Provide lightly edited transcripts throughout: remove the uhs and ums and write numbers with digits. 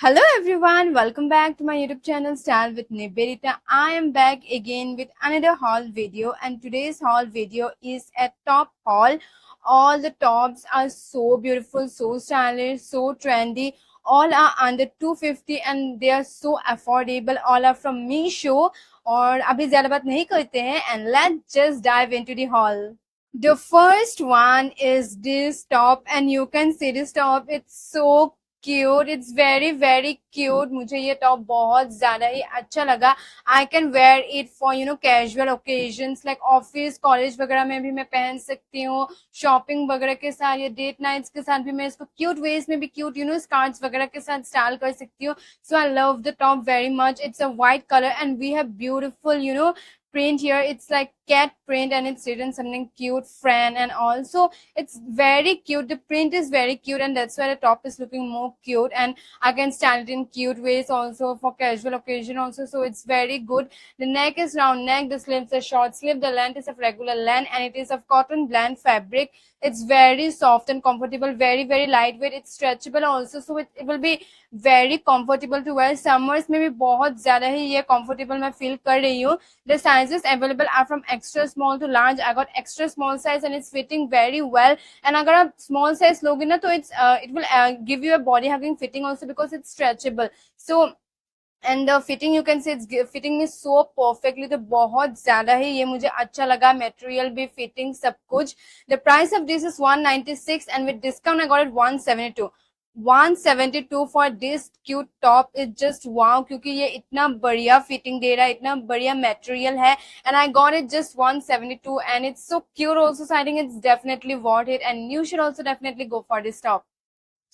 Hello everyone, welcome back to my YouTube channel Style with Niberita. I am back again with another haul video, and today's haul video is a top haul. All the tops are so beautiful, so stylish, so trendy. All are under 250 and they are so affordable. All are from Meesho. और अभी ज़्यादा बात नहीं करते हैं and let's just dive into the haul. The first one is this top and you can see this top. It's so cute. It's very cute. मुझे ये top बहुत ज़्यादा ही अच्छा लगा. I can wear it for casual occasions like office, college वगैरह में भी मैं पहन सकती हूँ. Shopping वगैरह के साथ या date nights के साथ भी मैं इसको cute ways में भी cute skirts वगैरह के साथ style कर सकती हूँ. So I love the top very much. It's a white color and we have beautiful print here. It's like cat print and it's written something cute friend, and also it's very cute. The print is very cute and that's why the top is looking more cute, and I can style it in cute ways also for casual occasion also. So it's very good. The neck is round neck, the sleeves are short sleeve, the length is of regular length and it is of cotton blend fabric. It's very soft and comfortable, very lightweight. It's stretchable also, so it will be very comfortable to wear. Summers में भी बहुत ज़्यादा ही ये comfortable मैं feel कर रही हूँ. The sizes available are from extra small to large. I got extra small size and it's fitting very well. And अगर आप small size लोगे ना तो it will give you a body hugging fitting also because it's stretchable. So and the fitting you can say it's fitting me so perfectly. तो बहुत ज्यादा ही ये मुझे अच्छा लगा. Material भी fitting सब कुछ. The price of this is 196 and with discount I got it 172. 172 for this cute top is just wow, क्योंकि ये इतना बढ़िया फिटिंग दे रहा है, इतना बढ़िया मटेरियल है, and I got it just 172 and it's so cute also. So I think it's definitely worth it and you should also definitely go for this top.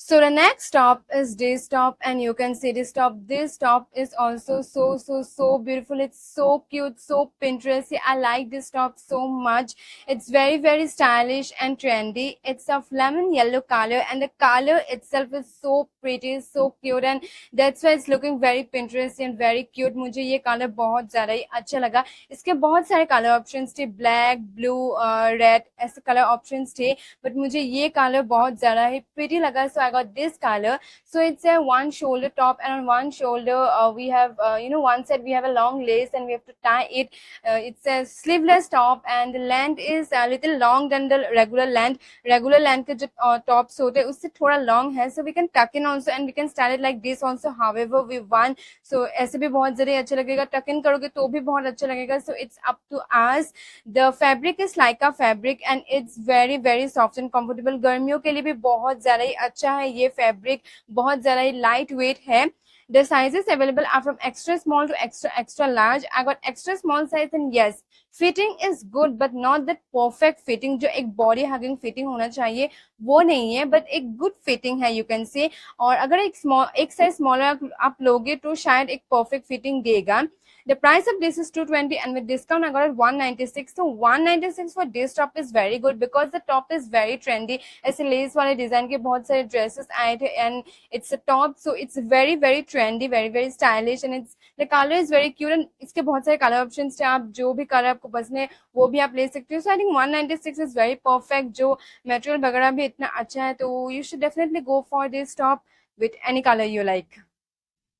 So the next top is this top and you can see this top. This top is also so beautiful. It's so cute, so Pinteresty. I like this top so much. It's very stylish and trendy. It's of lemon yellow color and the color itself is so pretty, so cute, and that's why it's looking very Pinteresty and very cute. मुझे ये color बहुत ज़्यादा ही अच्छा लगा. इसके बहुत सारे color options थे, black, blue, red ऐसे color options थे, but मुझे ये color बहुत ज़्यादा ही pretty लगा. So I got this color. So it's a one shoulder top and on one shoulder we have one side we have a long lace and we have to tie it. It's a sleeveless top and the length is a little long than the regular length. Regular length के जो tops होते हैं उससे थोड़ा long है, so we can tuck in also and we can style it like this also however we want. So ऐसे भी बहुत ज़्यादा अच्छा लगेगा, tuck in करोगे तो भी बहुत अच्छा लगेगा. So it's up to us. The fabric is like a fabric and it's very soft and comfortable. गर्मियों के लिए भी बहुत ज़्यादा ही अच्छा है ये फैब्रिक, बहुत ज़्यादा ही लाइट वेट है. The sizes available are from extra small to extra large. I got extra small size and yes, fitting is good but not that perfect fitting जो एक body hugging fitting होना चाहिए वो नहीं है, but एक good fitting है you can say. और अगर एक size smaller आप लोगे तो शायद एक perfect fitting देगा. The price of this is 220 and with discount I got it 196. So 196 for this top is very good because the top is very trendy. ऐसे lace वाले design के बहुत सारे dresses आए थे and it's a top, so it's very trendy, very stylish and it's the color is very cute and इसके बहुत सारे color options थे. आप जो भी color आपको पसंद है वो भी आप ले सकते हो. So I think 196 is very perfect. जो material वगैरह भी इतना अच्छा है तो you should definitely go for this top with any color you like.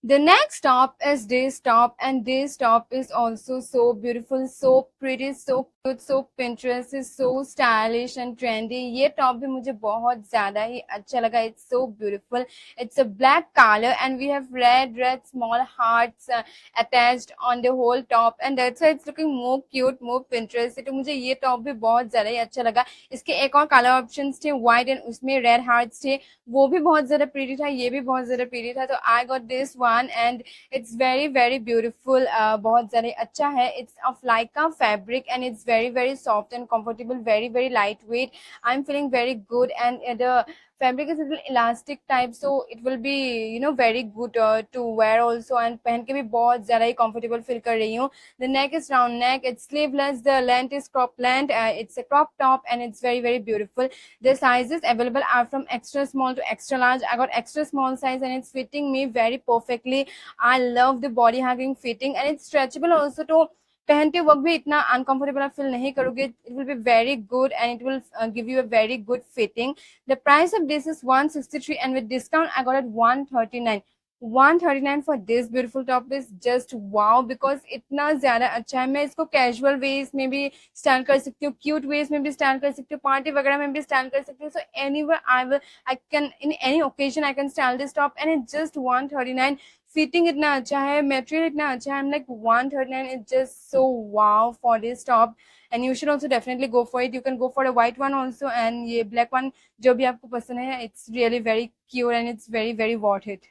The next top is this top and this top is also so beautiful, so pretty, so cute, so Pinterest, so stylish and trendy. ये top भी मुझे बहुत ज़्यादा ही अच्छा लगा. It's so beautiful. It's a black color and we have red small hearts attached on the whole top and that's why it's looking more cute, more Pinterest. तो मुझे ये top भी बहुत ज़्यादा ही अच्छा लगा. इसके एक और color options थे white and उसमें red hearts थे, वो भी बहुत ज़्यादा pretty था, ये भी बहुत ज़्यादा pretty था. तो I got this one and it's very beautiful. बहुत ज़्यादा अच्छा है. It's of Lycra fabric and it's very soft and comfortable, very lightweight. I'm feeling very good and the fabric is a little elastic type, so it will be very good to wear also and पहन के भी बहुत ज़्यादा ही comfortable feel कर रही हूँ. The neck is round neck, it's sleeveless, the length is crop length, it's a crop top and it's very beautiful. The sizes available are from extra small to extra large. I got extra small size and it's fitting me very perfectly. I love the body hugging fitting and it's stretchable also, तो पहनते वक्त भी इतना uncomfortable आप feel नहीं करोगे. It will be very good and it will give you a very good fitting. The price of this is 163 and with discount I got it 139. 139 for this beautiful top is just wow, because इतना ज्यादा अच्छा है. मैं इसको casual veg में भी style कर सकती हूँ, क्यूट वेज में भी स्टाइल कर सकती हूँ, पार्टी वगैरह में भी स्टाइल कर सकती हूँ. So anywhere I can in any occasion I can style this top and it just 139. Fitting इतना अच्छा है, मटेरियल इतना अच्छा है. I'm like 139 is just so wow for this top, and you should also definitely go for it. You can go for a white one also, and ये black one जो भी आपको पसंद है, it's really very cute and it's very very worth it.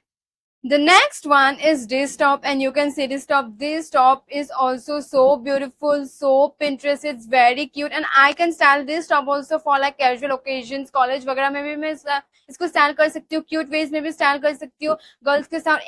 The next one is this top, and you can see this top. This top is also so beautiful, so Pinterest. It's very cute, and I can style this top also for like casual occasions, college वगैरह में भी मैं इसको style कर सकती हूँ, cute veg में भी स्टाइल कर सकती हूँ, गर्ल्स के साथ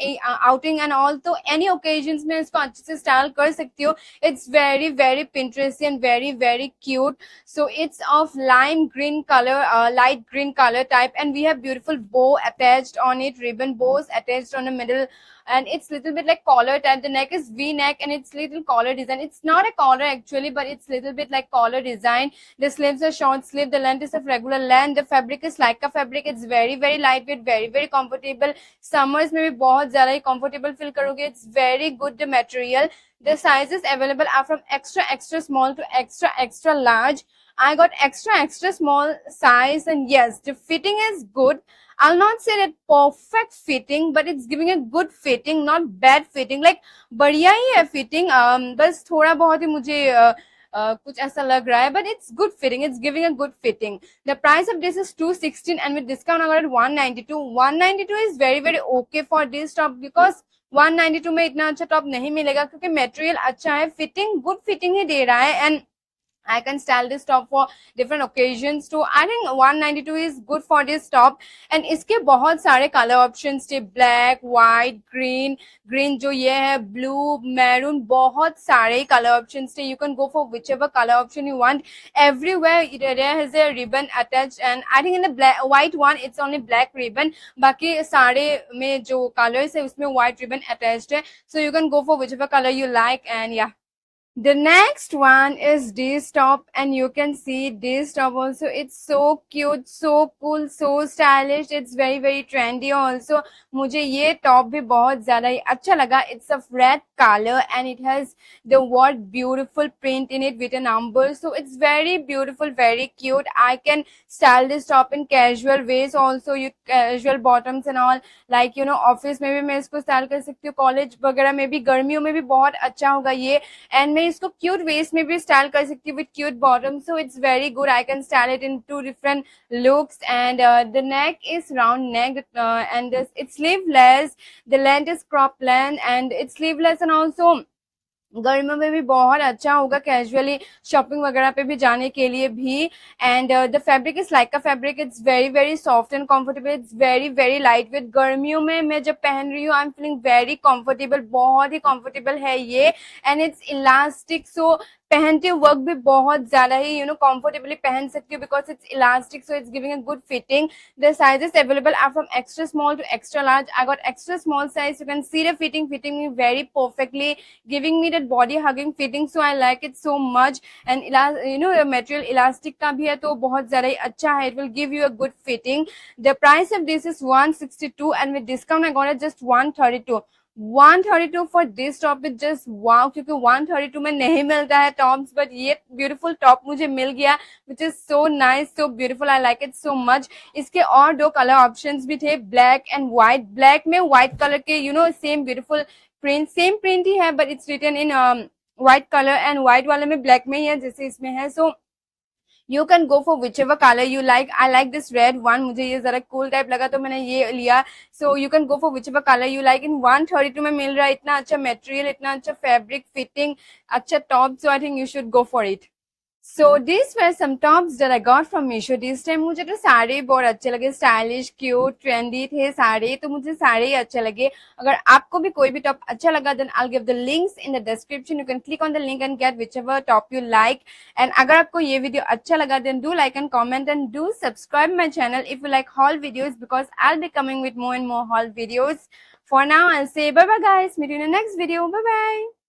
आउटिंग एंड ऑल, तो एनी ओकेजन्स में इसको अच्छे से स्टाइल कर सकती हूँ. It's very very Pinteresty and very very cute. So it's of lime green color, light green color type, and we have beautiful bow attached on it, ribbon bows attached on the middle, and it's little bit like collar type. The neck is V neck and it's little collar design. It's not a collar actually, but it's little bit like collar design. The sleeves are short sleeve. The length is of regular length. The fabric is like a fabric. It's very very lightweight, very very comfortable. Summers में भी बहुत ज़्यादा ही comfortable feel करोगे. It's very good the material. The sizes available are from extra extra small to extra extra large. I got extra extra small size, and yes, the fitting is good. I'll not say that perfect fitting, but it's giving a good fitting, not bad fitting. Like बढ़िया ही है fitting. बस थोड़ा बहुत ही मुझे कुछ ऐसा लग रहा है, but it's good fitting. It's giving a good fitting. The price of this is 216, and with discount I got it 192. 192 is very very okay for this top, because 192 में इतना अच्छा टॉप नहीं मिलेगा, क्योंकि मटेरियल अच्छा है, फिटिंग गुड फिटिंग ही दे रहा है, and I can style this top for different occasions too. I think 192 is good for this top. And इसके बहुत सारे color options थे, black, white, green, green जो ये है, blue, maroon, बहुत सारे color options थे. You can go for whichever color option you want. Everywhere there is a ribbon attached, and I think in the black, white one it's only black ribbon. बाकी सारे में जो colors है उसमें white ribbon attached है. So you can go for whichever color you like, and yeah. The next one is this top, and you can see this top also. It's so cute, so cool, so stylish. It's very very trendy also. मुझे ये top भी बहुत ज़्यादा ही अच्छा लगा. It's of red color and it has the word beautiful print in it with a number. So it's very beautiful, very cute. I can style this top in casual ways also. You casual bottoms and all, like you know office में भी मैं इसको style कर सकती हूँ, college वगैरह में भी, गर्मियों में भी बहुत अच्छा होगा ये. And मैं इसको क्यूट वेस्ट में भी स्टाइल कर सकती हूँ with cute bottom. So it's very good. I can style it in two different looks, and the neck is round neck, and it's sleeveless. The length is crop length and it's sleeveless, and also गर्मियों में भी बहुत अच्छा होगा casually shopping वगैरह पे भी जाने के लिए भी. And the fabric is like a fabric. It's very very soft and comfortable. It's very very light weight. गर्मियों में मैं जब पहन रही हूँ I am feeling very comfortable. बहुत ही कंफर्टेबल है ये. एंड इट्स इलास्टिक, सो पहनते वक्त भी बहुत ज्यादा ही कंफर्टेबली पहन सकती हूँ, because it's elastic, so it's giving a good fitting. The sizes available are from extra small to extra large. I got extra small size. You can see the fitting me very perfectly, giving me that body hugging fitting. So I like it so much. And material elastic का भी है तो बहुत ज़्यादा ही अच्छा है. It will give you a good fitting. The price of this is 162, and with discount I got it just 132. 132 for this top is just wow, क्योंकि 132 में नहीं मिलता है टॉप्स, बट ये ब्यूटीफुल टॉप मुझे मिल गया, which is so nice, so beautiful. I like it so much. इसके और दो कलर ऑप्शंस भी थे, ब्लैक एंड व्हाइट. ब्लैक में व्हाइट कलर के same beautiful print, same print ही है, but it's written in white colour, and white वाले में ब्लैक में ही है जैसे इसमें है. सो you can go for whichever color you like. I like this red one. मुझे ये जरा cool type लगा तो मैंने ये लिया. So you can go for whichever color you like. In 132 में मिल रहा है. इतना अच्छा material, इतना अच्छा fabric fitting, अच्छा top. So I think you should go for it. So these were some tops that I got from Meesho this time. मुझे तो सारे बहुत अच्छे लगे, स्टाइलिश, क्यूट, ट्रेंडी थे सारे, तो मुझे सारे ही अच्छे लगे. अगर आपको भी कोई भी टॉप अच्छा लगा, then I'll give the links in the description. You can click on the link and get whichever top you like. And अगर आपको ये वीडियो अच्छा लगा, then do like and comment and do subscribe my channel if you like haul videos, because I'll be coming with more and more haul videos. For now, I'll say bye bye guys. Meet you in the next video. Bye bye.